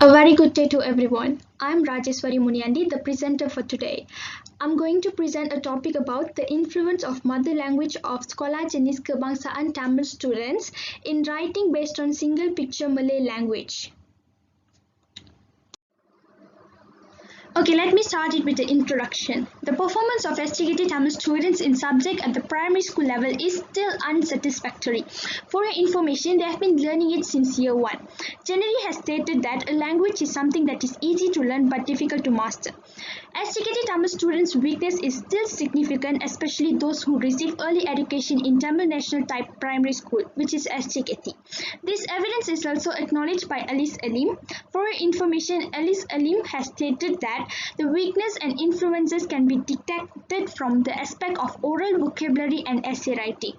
A very good day to everyone. I'm Rajeswari Muniandi, the presenter for today. I'm going to present a topic about the influence of mother language of Sekolah Jenis Kebangsaan Tamil students in writing based on single picture Malay language. Okay, let me start it with the introduction. The performance of STKT Tamil students in subject at the primary school level is still unsatisfactory. For your information, they have been learning it since year 1. January has stated that a language is something that is easy to learn but difficult to master. STKT Tamil students' weakness is still significant, especially those who receive early education in Tamil National Type Primary School, which is STKT. This evidence is also acknowledged by Alice Alim. For your information, Alice Alim has stated that the weakness and influences can be detected from the aspect of oral vocabulary and essay writing.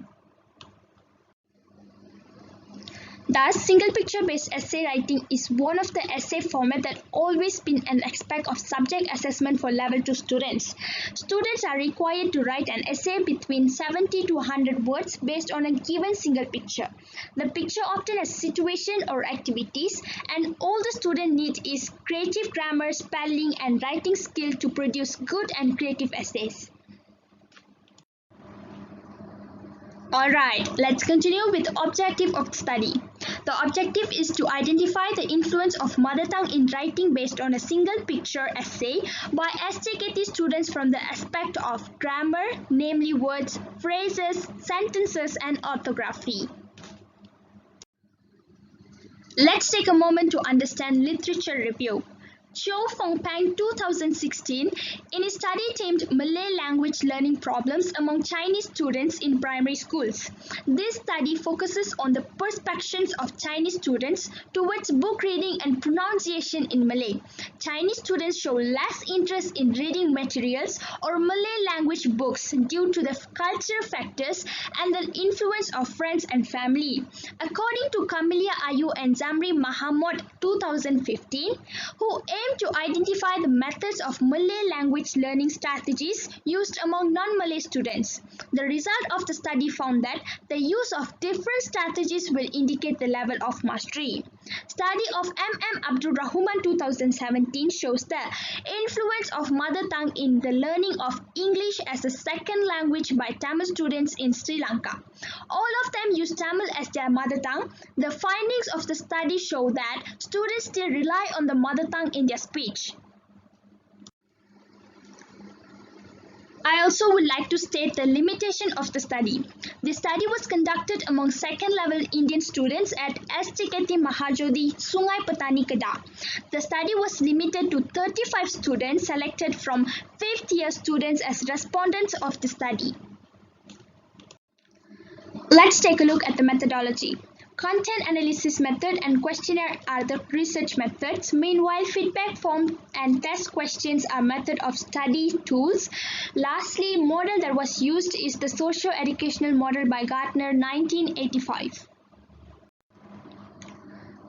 Thus, single picture-based essay writing is one of the essay format that always been an aspect of subject assessment for level 2 students. Students are required to write an essay between 70 to 100 words based on a given single picture. The picture often has situation or activities, and all the student needs is creative grammar, spelling, and writing skill to produce good and creative essays. Alright, let's continue with the objective of the study. The objective is to identify the influence of mother tongue in writing based on a single picture essay by STKT students from the aspect of grammar, namely words, phrases, sentences, and orthography. Let's take a moment to understand literature review. Chow Fong Pang 2016 in a study themed Malay language learning problems among Chinese students in primary schools. This study focuses on the perceptions of Chinese students towards book reading and pronunciation in Malay. Chinese students show less interest in reading materials or Malay language books due to the cultural factors and the influence of friends and family. According to Camelia Ayu and Zamri Mahamud 2015, who to identify the methods of Malay language learning strategies used among non-Malay students. The result of the study found that the use of different strategies will indicate the level of mastery. Study of M. Abdul Rahman 2017 shows the influence of mother tongue in the learning of English as a second language by Tamil students in Sri Lanka. All of them use Tamil as their mother tongue. The findings of the study show that students still rely on the mother tongue in their speech. I also would like to state the limitation of the study. The study was conducted among second-level Indian students at STKT Mahajodi, Sungai Petani, Kedah. The study was limited to 35 students selected from 5th year students as respondents of the study. Let's take a look at the methodology. Content analysis method and questionnaire are the research methods. Meanwhile, feedback form and test questions are method of study tools. Lastly, model that was used is the socio-educational model by Gartner 1985.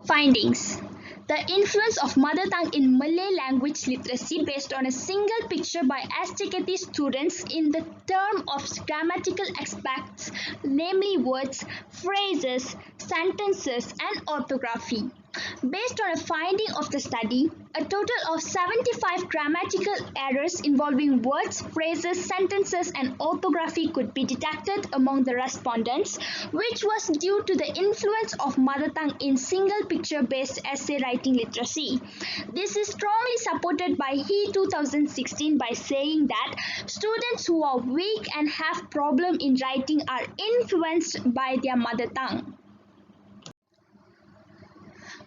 Findings. The influence of mother tongue in Malay language literacy based on a single picture by STKT students in the term of grammatical aspects, namely words, phrases, sentences, and orthography. Based on a finding of the study, a total of 75 grammatical errors involving words, phrases, sentences, and orthography could be detected among the respondents, which was due to the influence of mother tongue in single picture-based essay writing literacy. This is strongly supported by He 2016 by saying that students who are weak and have problem in writing are influenced by their mother tongue.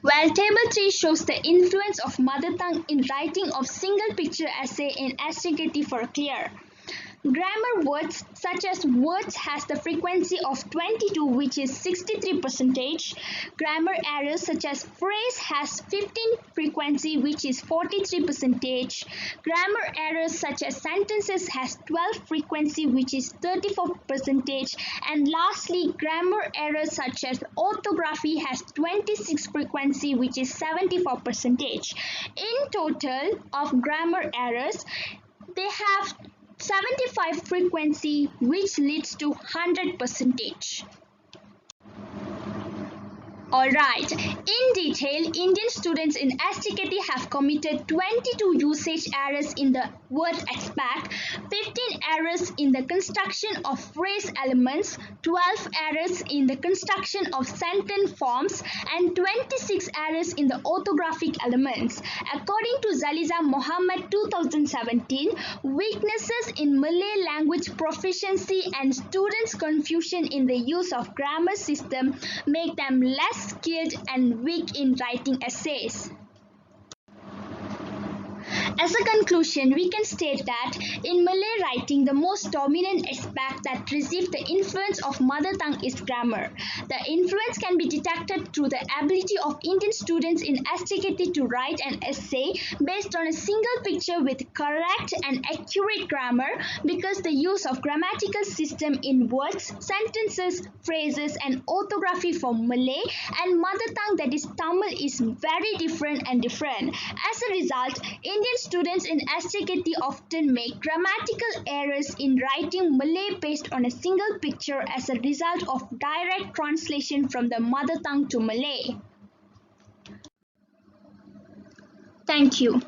While Table 3 shows the influence of mother tongue in writing of single picture essay in STKT for clear. Grammar words such as words has the frequency of 22, which is 63%. Grammar errors such as phrase has 15 frequency, which is 43%. Grammar errors such as sentences has 12 frequency, which is 34%. And lastly, grammar errors such as orthography has 26 frequency, which is 74%. In total of grammar errors, they have 75 frequency, which leads to 100%. Alright, in detail, Indian students in STKT have committed 22 usage errors in the word expect, 15 errors in the construction of phrase elements, 12 errors in the construction of sentence forms, and 26 errors in the orthographic elements. According to Zaliza Mohammed 2017, weaknesses in Malay language proficiency and students' confusion in the use of grammar system make them less skilled and weak in writing essays. As a conclusion, we can state that in Malay writing, the most dominant aspect that receives the influence of mother tongue is grammar. The influence can be detected through the ability of Indian students in STKT to write an essay based on a single picture with correct and accurate grammar, because the use of grammatical system in words, sentences, phrases and orthography for Malay and mother tongue, that is Tamil, is very different. As a result, Indian students in STKT often make grammatical errors in writing Malay based on a single picture as a result of direct translation from the mother tongue to Malay. Thank you.